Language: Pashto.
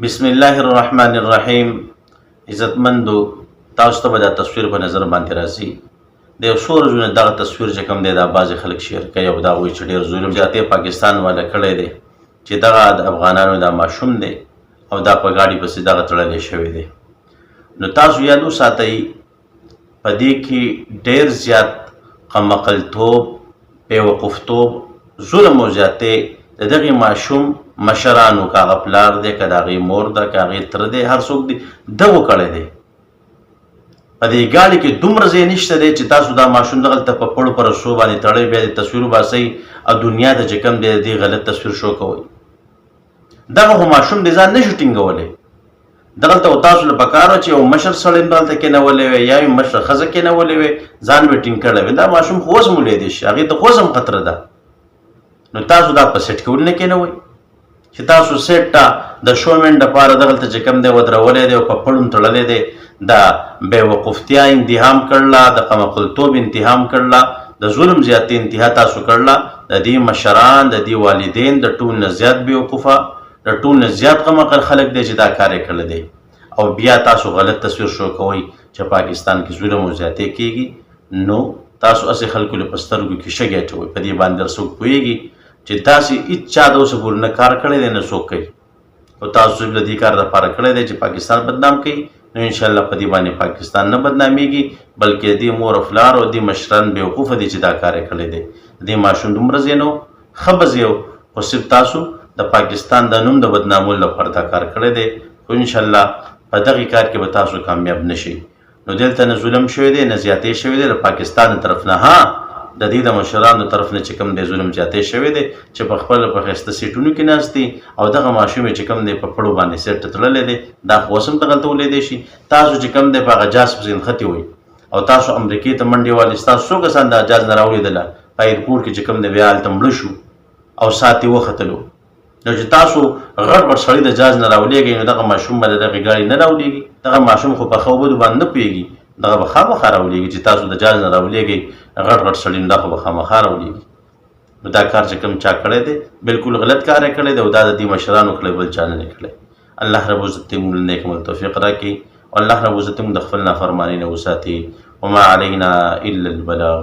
بسم الله الرحمن الرحیم. عزتمندو، تاسو ته به دا تصویر په نظر باندې راځي. د یو څو ورځو نه دغه تصویر چې کوم دی دا بعضې خلک شیر کوي او دا وایي چې ډېر ظلم زیاتې پاکستان والا کړی دی چې دغه د افغانانو دا ماشوم دی او دا په ګاډي پسې دغه تړلی شوی دی. نو تاسو یاد وساتئ په دې کې ډېر زیات قمقلتوب، بېوقفتوب، ظلم او زیاتې د دغې ماشوم مشرانو، که هغه پلار دی، که د هغې مور ده، که هغې تره دی، هر څوک دی ده وکړی دی. په دې ګاډي کې دومره ځای نشته دی چې تاسو دا ماشوم دغلته په پړو په رسو باندې تړئ، بیا د تصویر وباسئ او دنیا ته چې کوم دی د دې غلط تصویر شو کوئ. دغه خو ماشوم دی ځان نشو ټینګولی. دغلته خو تاسو له پکار وه چې یو مشر سړی هم دلته کېنولی وی یا یو مشره ښځه کېنولی وی، ځان به ټینګ کړی وی. دا ماشوم خو اوس هم ولیدی شي، هغې ته خو اوس هم خطره ده. نو تاسو دا په سیټ کې ولې نه کېنوئ چې تاسو سیټ ته د شومین دپاره دغلته چې کوم دی ودرولی دی او په پړم تړلی دی. د بېوقفتیا انتهام کړله، د قمقلتوب انتهام کړله، د ظلم زیاتې انتها تاسو کړله. د دې مشران، د دې والدین د ټول نه زیات بېوقوفه، د ټول نه زیات قمقل خلک دی چې دا کار یې کړی دی. او بیا تاسو غلط تصویر شو کوئ چې پاکستان کې ظلم او زیاتې کېږي. نو تاسو هسې خلکو له په سترګو کې شګې اچوئ. په دې باندې هر څوک پوهېږي چې تاسې هېڅ چا د اوسه پورې نه کار کړی دی، نه څوک کوي. خو تاسو صرف د دې کار دپاره کړی دی چې پاکستان بدنام کوي. نو انشاءالله په دې باندې پاکستان نه بدنامیږي، بلکې د دې مور او پلار او دې مشران بېوقوفه دي چې دا کار یې کړی دی. د دې ماشوم دومره ځای نه و، ښه به ځای و، خو صرف تاسو د پاکستان د نوم د بدنامولو لپاره دا کار کړی دی. خو انشاءالله په دغې کار کې به تاسو کامیاب نه شئ. نو دلته نه ظلم شوی دی، نه زیاتې شوی دی د پاکستان د طرف نه. ها، د دې د مشرانو طرف نه چې کوم دی ظلم زیاتې شوی دی چې په خپله په ښایسته سیټونو کې ناست دي او دغه ماشوم چې کوم دی په پړو باندې سیټ ته تړلی دی. دا خو اوس هم دغلته ولیدی شي. تاسو چې کوم دی په هغه جاز پسې نښتې وئ او تاسو امریکې ته منډې والئ. ستاسو څو کسان د جاز نه راولیدله په ایرپورټ کې چې کوم دی بیا هلته مړه شو او ساعت یې وختلو. نو چې تاسو غټ غټ سړي د جاز نه راولېږئ نو دغه ماشوم به د دغې ګاډي نه راولېږي. دغه ماشوم خو په ښه بدو باندې نه پوهېږي، دغه به خامخا راولېږي. چې تاسو د جاز نه راولېږئ غټ غټ سړي نو دا خو به خامخا راولېږي. نو دا کار چې کوم چا کړی دی بلکل غلط کار یې کړی دی او دا د دې مشرانو کړی، بل چا نه دی کړی. الله رب العزت دې موږ له نیک عمل توفیق راکړي او الله رب العزت موږ د خپل نافرمانۍ نه وساتي. وما علینا الا البلاغ.